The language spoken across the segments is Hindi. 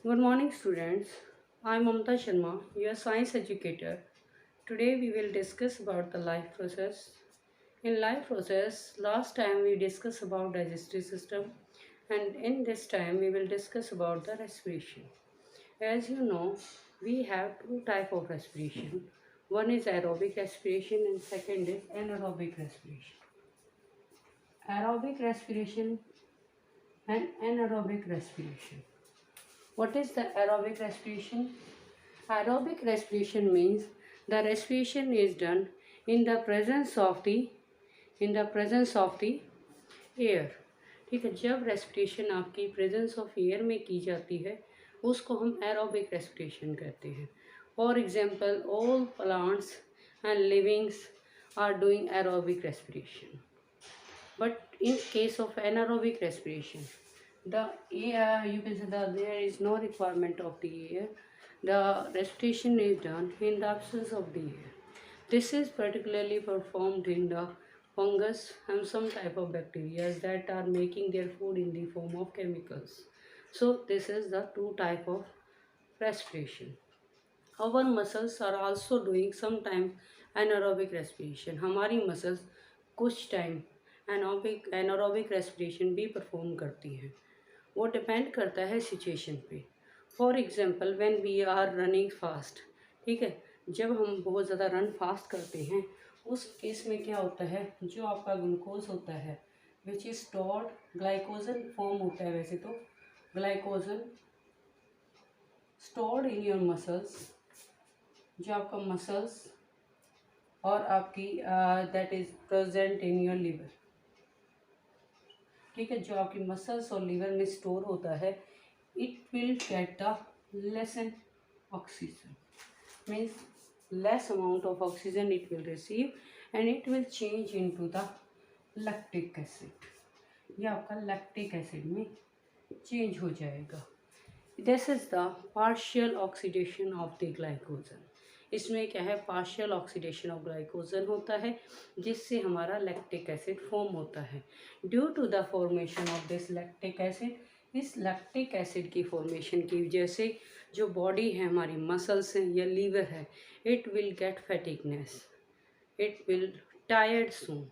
Good morning, students. I'm Mamta Sharma, your science educator. Today we will discuss about the life process. In life process, last time we discussed about digestive system, and in this time we will discuss about the respiration. As you know, we have two type of respiration. One is aerobic respiration and second is anaerobic respiration. Aerobic respiration and anaerobic respiration. What is the aerobic respiration? Aerobic respiration means the respiration is done in the presence of the air. ठीक है, जब रेस्पिरेशन आपकी प्रेजेंस ऑफ एयर में की जाती है उसको हम एरोबिक रेस्पिरेशन कहते हैं. For example, all plants and livings are doing aerobic respiration. But in case of anaerobic respiration, the air, you can say that there is no requirement of the air. The respiration is done in the absence of the air. This is particularly performed in the fungus and some type of bacteria that are making their food in the form of chemicals. So this is the two type of respiration. Our muscles are also doing sometime anaerobic respiration. हमारी muscles कुछ टाइम एनारोबिक रेस्पिरेशन भी परफॉर्म करती हैं. वो डिपेंड करता है सिचुएशन पे. For example, when we are running fast, ठीक है, जब हम बहुत ज़्यादा रन फास्ट करते हैं उस केस में क्या होता है, जो आपका ग्लूकोज होता है which is stored, glycogen form होता है. वैसे तो glycogen stored in your muscles, जो आपका मसल्स और आपकी that is present in your liver. ठीक है, जो आपकी मसल्स और लिवर में स्टोर होता है, it will get the lesson oxygen, means less amount of oxygen it will receive and it will change into the lactic acid. ये आपका लैक्टिक एसिड में चेंज हो जाएगा. This is the partial oxidation of the glycogen. इसमें क्या है, पार्शियल ऑक्सीडेशन ऑफ ग्लाइकोजन होता है जिससे हमारा लैक्टिक एसिड फॉर्म होता है. Due to the formation of this lactic acid, इस लैक्टिक एसिड की फॉर्मेशन की वजह से जो बॉडी है, हमारी मसल्स हैं या लीवर है, it will get fatigueness, it will tired soon.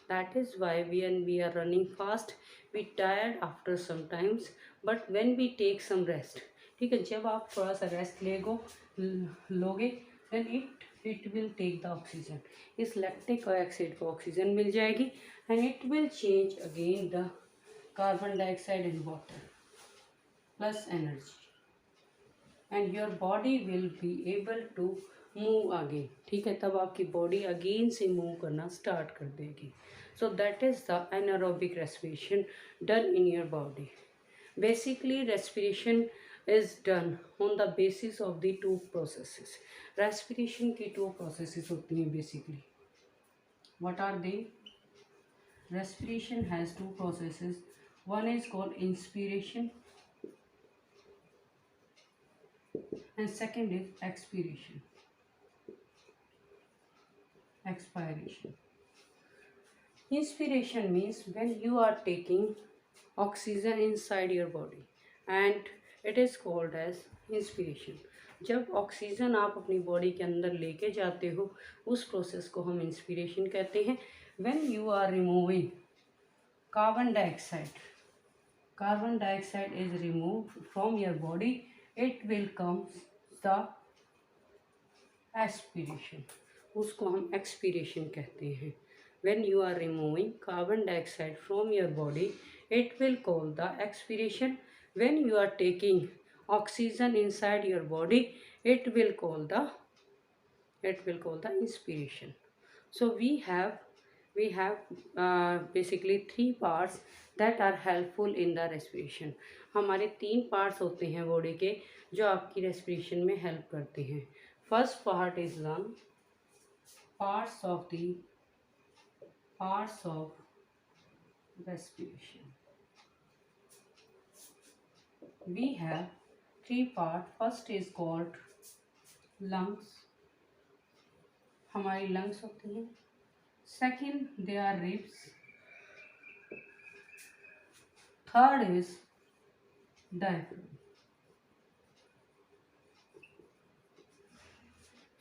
That is why when we are running fast we tired after some times, but when we take some rest, ठीक है, जब आप थोड़ा सा रेस्ट लोगे then it will take the oxygen. इस लैक्टिक एसिड को ऑक्सीजन मिल जाएगी and it will change again the carbon dioxide and water plus energy, and your body will be able to move again. ठीक है, तब आपकी बॉडी अगेन से मूव करना स्टार्ट कर देगी. So that is the anaerobic respiration done in your body. Basically respiration is done on the basis of the two processes. Respiration की टू प्रोसेसेस होती हैं basically. What are they? Respiration has two processes. One is called inspiration and second is expiration. Inspiration means when you are taking oxygen inside your body and it is called as inspiration. जब ऑक्सीजन आप अपनी बॉडी के अंदर लेके जाते हो उस प्रोसेस को हम इंस्पिरेशन कहते हैं. When you are removing carbon dioxide is removed from your body, it will come the aspiration. उसको हम expiration कहते हैं. When you are removing carbon dioxide from your body, it will call the expiration. When you are taking oxygen inside your body, it will call the inspiration. So we have basically three parts that are helpful in the respiration. हमारे तीन पार्ट्स होते हैं बॉडी के जो आपकी रेस्पिरेशन में हेल्प करते हैं. First part is lung. Parts of respiration. We have three parts. First is called lungs. हमारी लंग्स होती हैं. Second, they are ribs. Third is diaphragm.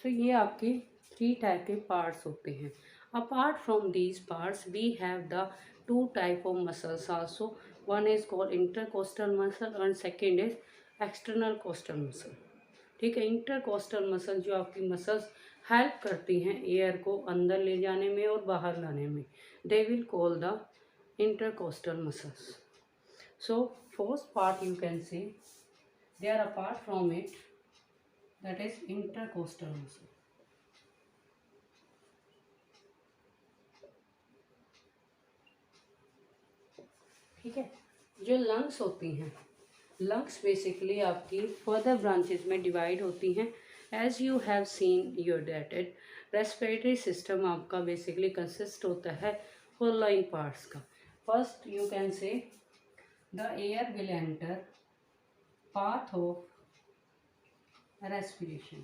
सो ये आपके 3 टाइप के पार्ट्स होते हैं. Apart from these parts we have the 2 type of muscles also. One is called intercostal muscle and second is external costal muscle. ठीक है, इंटरकोस्टल मसल जो आपकी मसल्स हेल्प करती हैं एयर को अंदर ले जाने में और बाहर लाने में, they will call the intercostal muscles. So first part you can से they are apart from it, that is intercostal muscle. ठीक है, जो लंग्स होती हैं, लंग्स बेसिकली आपकी फर्दर ब्रांचेस में डिवाइड होती हैं. As you have seen your dated respiratory system आपका बेसिकली कंसिस्ट होता है फॉलोइंग पार्ट्स का. First you can say the air will enter path of respiration.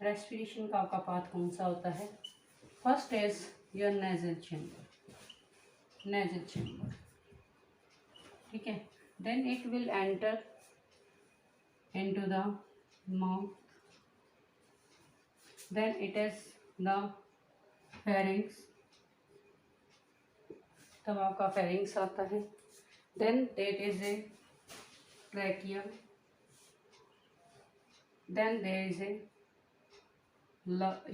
respiration का आपका पाथ कौन सा होता है? First is your nasal chamber. ठीक है, then it will enter into the mouth, then it is the pharynx. तब आपका pharynx आता है. Then that is a trachea. Then there is a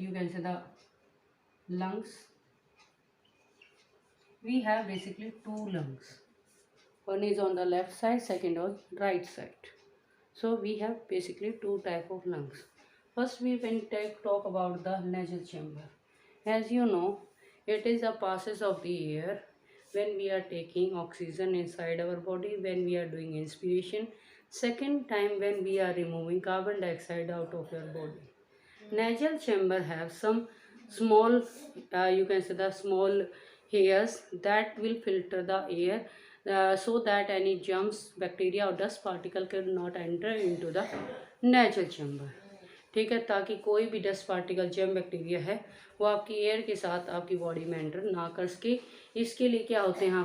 you can say the lungs. We have basically 2 lungs. One is on the left side, second on right side. So we have basically 2 type of lungs. First we can talk about the nasal chamber. As you know, it is a passage of the air when we are taking oxygen inside our body, when we are doing inspiration. Second time when we are removing carbon dioxide out of your body. Nasal chamber have some small, you can say the small hairs that will filter the air so that any germs, bacteria or dust particle cannot enter into the nasal chamber. ठीक है, ताकि कोई भी डस्ट पार्टिकल जर्म बैक्टीरिया है वो आपकी एयर के साथ आपकी बॉडी में एंटर ना कर सके. इसके लिए क्या होते हैं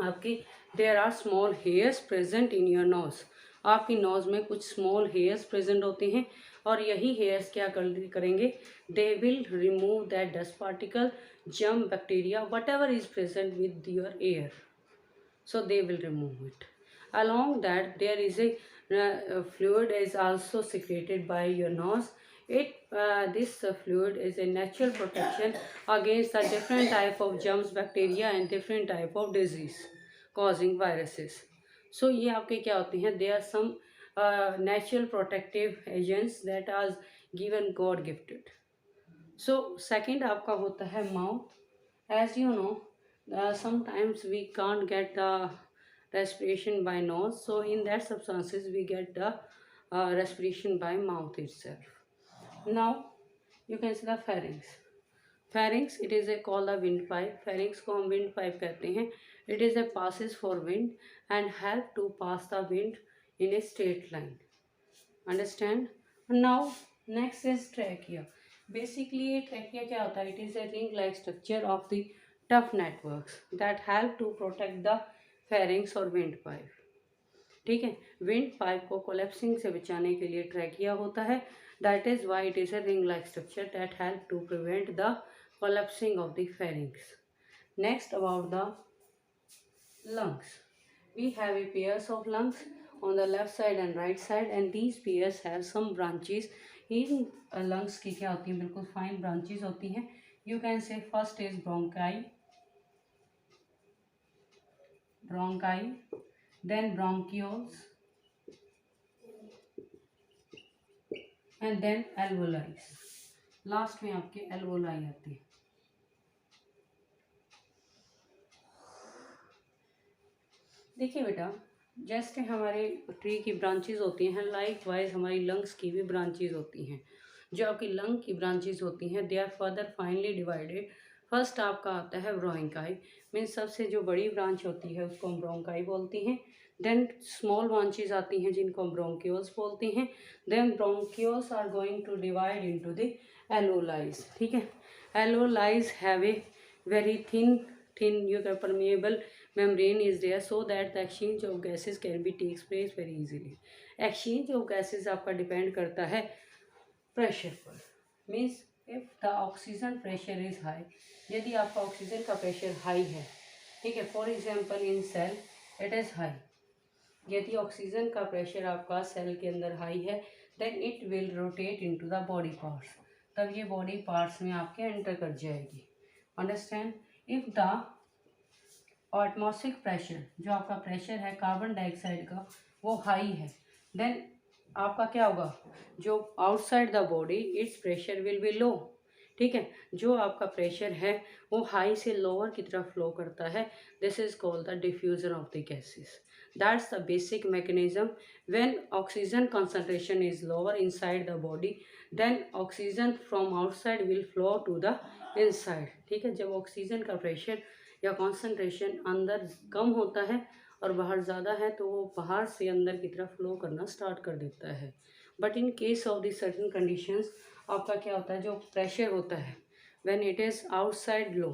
आपकी there are small hairs present in your nose. आपकी नोज में कुछ स्मॉल हेयर्स प्रेजेंट होते हैं और यही हेयर्स क्या करेंगे, they will remove that dust particle, germ, bacteria, what ever is present with your air. So they will remove it. Along that there is a fluid is also secreted by your nose. This fluid is a natural protection against the different type of germs, bacteria and different type of disease causing viruses. So ये आपके क्या होते हैं, there are some natural protective agents that are given God gifted. So second आपका होता है mouth. As you know, sometimes we can't get the respiration by nose, so in that circumstances we get the respiration by mouth itself. Now you can see the pharynx. Pharynx, it is a called a windpipe. Pharynx को हम windpipe कहते हैं. It is a passage for wind and help to pass the wind in a straight line. Understand? Now next is trachea. Basically trachea क्या होता है? It is a ring-like structure of the tough networks that help to protect the pharynx और windpipe. ठीक है, windpipe को collapsing से बचाने के लिए trachea होता है. That is why it is a ring-like structure that help to prevent the collapsing of the pharynx. Next about the lungs. We have a pairs of lungs on the left side and right side, and these pairs have some branches. In lungs की क्या होती हैं, बिल्कुल fine branches होती हैं. You can say first is bronchi, then bronchioles, and then alveoli. Last में आपके alveoli आते हैं. देखिए बेटा, जैसे हमारे ट्री की ब्रांचेस होती हैं, लाइक वाइज हमारी लंग्स की भी ब्रांचेस होती हैं. जो आपकी लंग की ब्रांचेस होती हैं, they are further finally divided. First आपका आता है ब्रोंकाई, मीन्स सबसे जो बड़ी ब्रांच होती है उसको हम ब्रोंकाई बोलती हैं. देन स्मॉल ब्रांचेस आती हैं जिनको हम ब्रोंक्यूल्स बोलते हैं. Then bronchioles are going to divide into the alveoli. ठीक है, alveoli have a very thin you can permeable membrane is there so that the exchange of gases can be takes place very easily. Exchange of gases आपका depend करता है pressure पर. Means if the oxygen pressure is high, यदि आपका ऑक्सीजन का प्रेशर हाई है, ठीक है, for example in cell it is high, यदि ऑक्सीजन का प्रेशर आपका सेल के अंदर हाई है then it will rotate into the body parts, तब ये बॉडी पार्ट्स में आपके एंटर कर जाएगी. Understand. If the atmospheric pressure, जो आपका प्रेशर है कार्बन डाइऑक्साइड का वो हाई है, देन आपका क्या होगा, जो outside the body it's pressure will be low. ठीक है, जो आपका प्रेशर है वो हाई से लोअर की तरफ फ्लो करता है. This is called the diffusion of the gases. That's the basic mechanism. When oxygen concentration is lower inside the body, then oxygen from outside will flow to the inside. ठीक है, जब ऑक्सीजन का प्रेशर या कॉन्सेंट्रेशन अंदर कम होता है और बाहर ज़्यादा है तो वो बाहर से अंदर की तरफ फ्लो करना स्टार्ट कर देता है. But in case of the certain conditions आपका क्या होता है, जो प्रेशर होता है व्हेन इट इज़ आउटसाइड लो,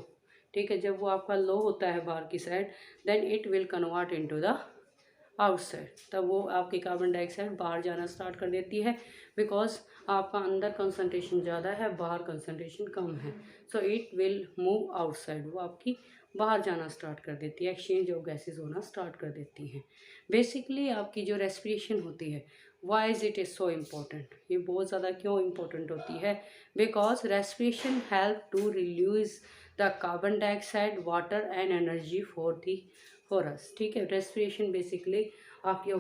ठीक है, जब वो आपका लो होता है बाहर की side, then it will convert into the outside, तब वो आपकी कार्बन डाइऑक्साइड बाहर जाना स्टार्ट कर देती है. बिकॉज आपका अंदर कंसनट्रेशन ज़्यादा है, बाहर कंसनट्रेशन कम है, so it will move outside, वो आपकी बाहर जाना स्टार्ट कर देती है, एक्सचेंज ऑफ गैसेज होना स्टार्ट कर देती हैं. बेसिकली आपकी जो रेस्पिरेशन होती है, why is it is so important, ये बहुत ज़्यादा क्यों इम्पोर्टेंट होती है, because respiration help to release the carbon dioxide, water and energy for us. ठीक है, रेस्पिरेशन बेसिकली आपकी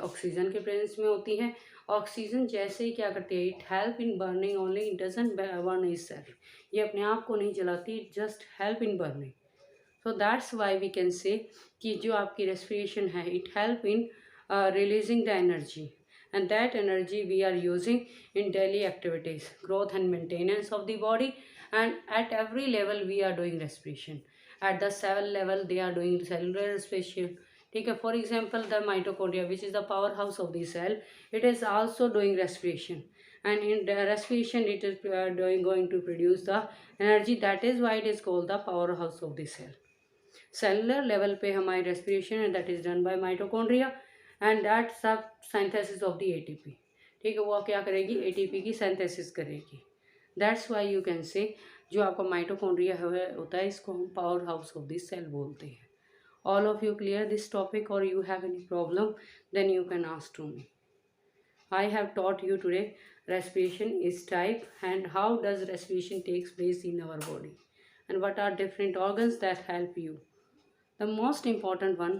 ऑक्सीजन के प्रेजेंस में होती है. ऑक्सीजन जैसे ही क्या करती है, it help in burning only, it doesn't burn itself, ये अपने आप को नहीं जलाती, it just help in burning. So that's why we can say कि जो आपकी रेस्पिरेशन है it help in releasing the energy, and that energy we are using in daily activities, growth and maintenance of the body, and at every level we are doing respiration. At the cell level they are doing cellular respiration. ठीक है, for example the mitochondria which is the powerhouse of the cell, it is also doing respiration, and in the respiration it is going to produce the energy. That is why it is called the powerhouse of the cell. Cellular level पे हमारी respiration है, that is done by mitochondria, and that सब सिंथेसिस ऑफ द ATP. ठीक है, वो क्या करेगी, ATP की सिंथेसिस करेगी. दैट्स वाई यू कैन से जो आपका माइटोकॉन्ड्रिया होता है इसको हम power house of this cell बोलते हैं. All of you clear this topic और you have any problem then you can ask to me. I have taught you today respiration is type and how does respiration takes place in our body and what are different organs that help you. The most important one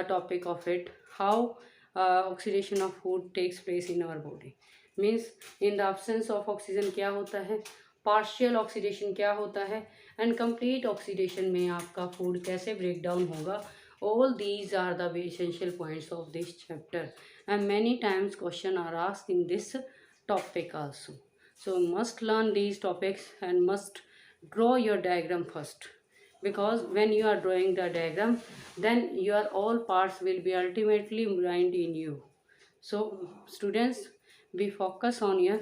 topic of it, how oxidation of food takes place in our body. Means in the absence of oxygen क्या होता है, partial oxidation क्या होता है, and complete oxidation में आपका food कैसे break down होगा. All these are the essential points of this chapter and many times question are asked in this topic also. So must learn these topics and must draw your diagram first, because when you are drawing the diagram then your all parts will be ultimately blind in you. So students, be focus on your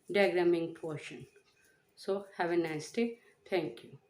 diagramming portion. So have a nice day. Thank you.